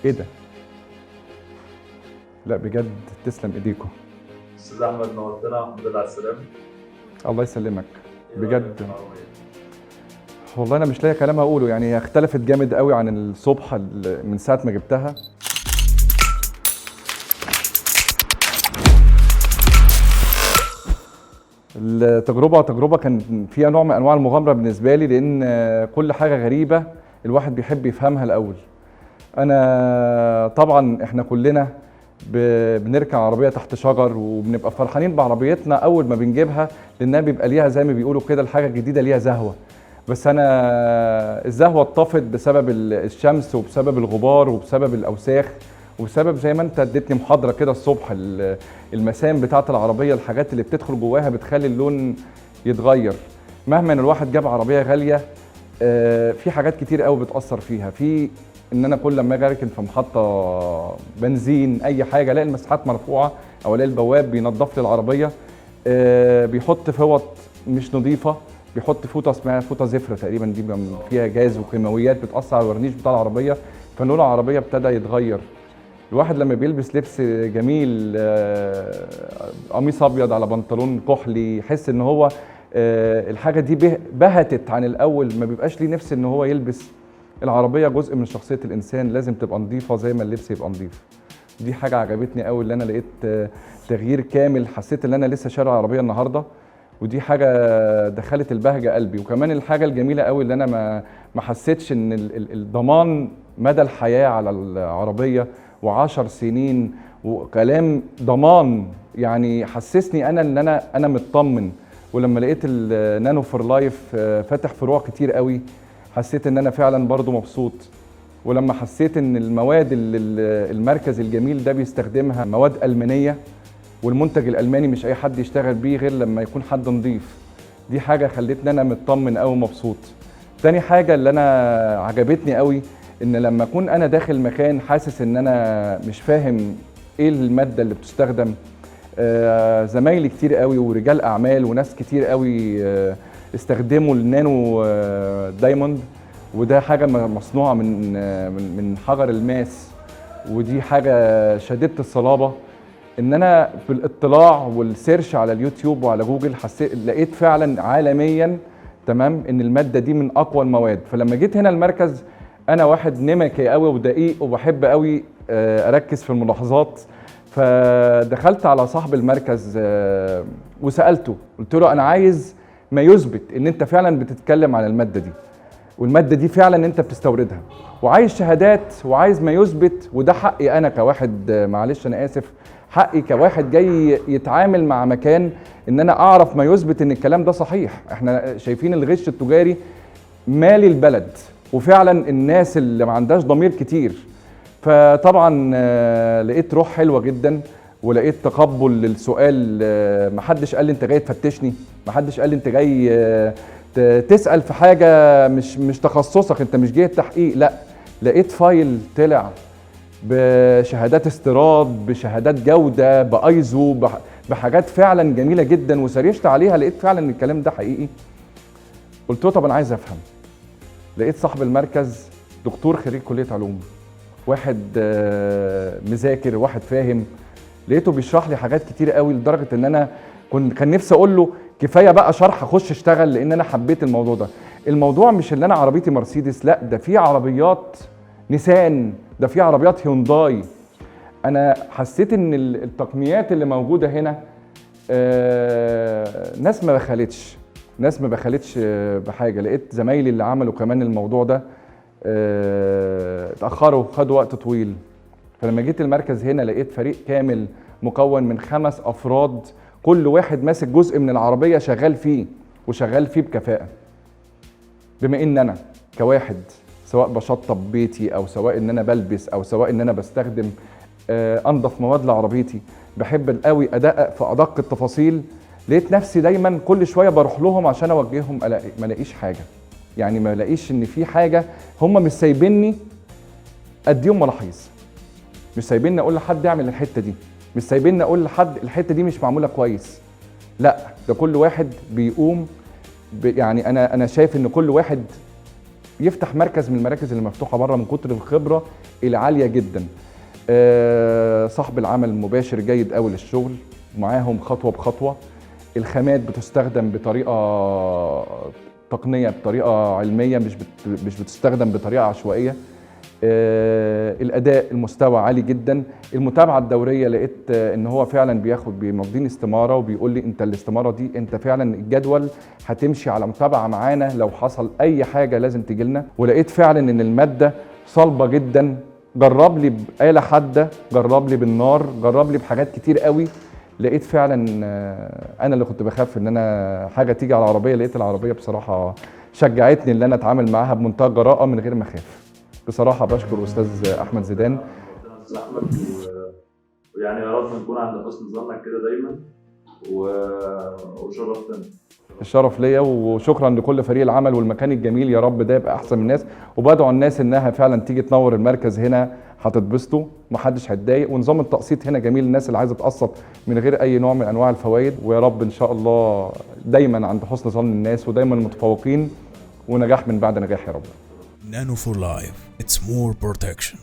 ايه ده؟ لا بجد تسلم ايديكم. استاذ احمد نورتنا، الحمد لله على السلامه. الله يسلمك إيه رأيك بجد. في العربية؟ والله انا مش لاقي كلام اقوله، يعني هي اختلفت جامد قوي عن الصبح من ساعه ما جبتها. التجربه كان فيها نوع من انواع المغامره بالنسبه لي، لان كل حاجه غريبه الواحد بيحب يفهمها الاول. انا طبعا احنا كلنا بنركن عربيه تحت شجر وبنبقى فرحانين بعربيتنا اول ما بنجيبها، لانها بيبقى ليها زي ما بيقولوا كده الحاجه الجديده ليها زهوه. بس انا الزهوه اتطفت بسبب الشمس وبسبب الغبار وبسبب الاوساخ وبسبب زي ما انت اديتني محاضره كده الصبح، المسام بتاعه العربيه، الحاجات اللي بتدخل جواها بتخلي اللون يتغير. مهما ان الواحد جاب عربيه غاليه، في حاجات كتير قوي بتاثر فيها، في ان انا كل لما اجي اركن في محطه بنزين اي حاجه الاقي المساحات مرفوعه، او الاقي البواب بينظف لي العربيه، بيحط فوط مش نظيفه، بيحط فوطه اسمها فوطه زفره تقريبا، دي فيها جاز وكيماويات بتاثر على الورنيش بتاع العربيه، فلون العربيه ابتدى يتغير. الواحد لما بيلبس لبس جميل، قميص ابيض على بنطلون كحلي، يحس ان هو الحاجه دي بهتت عن الاول، ما بيبقاش ليه نفس ان هو يلبس. العربيه جزء من شخصيه الانسان، لازم تبقى نظيفه زي ما اللبس يبقى نظيف. دي حاجه عجبتني قوي، اللي انا لقيت تغيير كامل، حسيت ان انا لسه شاري عربيه النهارده، ودي حاجه دخلت البهجه قلبي. وكمان الحاجه الجميله قوي اللي انا ما حسيتش ان الضمان مدى الحياه على العربيه، و10 سنين وكلام ضمان، يعني حسسني انا ان انا مطمن. ولما لقيت النانو فور لايف فاتح فروع كتير قوي، حسيت ان انا فعلا برضو مبسوط. ولما حسيت ان المواد اللي المركز الجميل ده بيستخدمها مواد ألمانية، والمنتج الألماني مش اي حد يشتغل بيه غير لما يكون حد نظيف، دي حاجة خلتني انا مطمن قوي ومبسوط. تاني حاجة اللي انا عجبتني قوي، ان لما اكون انا داخل مكان حاسس ان انا مش فاهم ايه المادة اللي بتستخدم، زمايلي كتير قوي ورجال اعمال وناس كتير قوي استخدموا النانو دايموند، وده حاجه مصنوعه من حجر الماس، ودي حاجه شديده الصلابه. ان انا في الاطلاع والسيرش على اليوتيوب وعلى جوجل حسيت لقيت فعلا عالميا تمام ان الماده دي من اقوى المواد. فلما جيت هنا المركز، انا واحد نمكي قوي ودقيق وبحب قوي اركز في الملاحظات، فدخلت على صاحب المركز وسالته، قلت له انا عايز ما يثبت ان انت فعلا بتتكلم عن الماده دي، والماده دي فعلا انت بتستوردها، وعايز شهادات، وعايز ما يثبت، وده حقي انا كواحد، معلش انا اسف، حقي كواحد جاي يتعامل مع مكان ان انا اعرف ما يثبت ان الكلام ده صحيح. احنا شايفين الغش التجاري مالي البلد، وفعلا الناس اللي ما عندهاش ضمير كتير. فطبعا لقيت روح حلوه جدا، ولقيت تقبل للسؤال. محدش قال لي انت جاي تفتشني، محدش قال لي انت جاي تسال في حاجه مش تخصصك، انت مش جاي التحقيق، لا. لقيت فايل طلع بشهادات استيراد، بشهادات جوده، بايزو، بحاجات فعلا جميله جدا، وسرشت عليها لقيت فعلا ان الكلام ده حقيقي. قلت له طب انا عايز افهم. لقيت صاحب المركز دكتور خريج كليه علوم، واحد مذاكر، واحد فاهم. لقيته بيشرح لي حاجات كتير قوي، لدرجه ان انا كان نفسي اقول له كفايه بقى شرح، اخش اشتغل، لان انا حبيت الموضوع ده. الموضوع مش اللي انا عربيتي مرسيدس، لا، ده في عربيات نيسان، ده في عربيات هيونداي. انا حسيت ان التقنيات اللي موجوده هنا ناس ما بخلتش بحاجه. لقيت زمايلي اللي عملوا كمان الموضوع ده اتأخروا، خدوا وقت طويل. فلما جيت المركز هنا لقيت فريق كامل مكون من 5 أفراد، كل واحد ماسك جزء من العربية شغال فيه، وشغال فيه بكفاءة. بما ان انا كواحد سواء بشطب بيتي، او سواء ان انا بلبس، او سواء ان انا بستخدم انضف مواد لعربيتي، بحب قوي ادقق في ادق التفاصيل. لقيت نفسي دايما كل شويه بروح لهم عشان اوجههم، ما الاقيش حاجه، يعني ما الاقيش ان في حاجه هم مش سايبيني اديهم ملاحظ، مش سايبيني اقول لحد اعمل الحته دي، مش سايبيني اقول لحد الحته دي مش معموله كويس، لا، ده كل واحد بيقوم يعني انا شايف ان كل واحد يفتح مركز من المراكز اللي مفتوحه بره من كتر الخبره العاليه جدا. صاحب العمل المباشر جيد قوي للشغل، معاهم خطوه بخطوه. الخامات بتستخدم بطريقه تقنيه، بطريقه علميه، مش بتستخدم بطريقه عشوائيه. الاداء المستوى عالي جدا. المتابعه الدوريه لقيت ان هو فعلا بيمضيني استماره وبيقول لي انت الاستماره دي انت فعلا الجدول هتمشي على متابعه معانا، لو حصل اي حاجه لازم تجي لنا. ولقيت فعلا ان الماده صلبه جدا. جرب لي بآلة حاده، جرب لي بالنار، جرب لي بحاجات كتير قوي. لقيت فعلا انا اللي كنت بخاف ان انا حاجه تيجي على العربيه، لقيت العربيه بصراحه شجعتني ان انا اتعامل معاها بمنتهى الجراءه من غير ما اخاف. بصراحه بشكر استاذ احمد زيدان. استاذ احمد ويعني يا رب نكون عند حسن ظنك كده دايما وشرفتنا. الشرف ليا، وشكرا لكل فريق العمل والمكان الجميل. يا رب ده يبقى احسن من الناس، وبدعو الناس انها فعلا تيجي تنور المركز هنا، هتتبسطوا، محدش هيتضايق. ونظام التقسيط هنا جميل، الناس اللي عايزه تقسط من غير اي نوع من انواع الفوائد. ويا رب ان شاء الله دايما عند حسن ظن الناس ودايما متفوقين، ونجاح من بعد نجاح يا رب. Nano for life, it's more protection.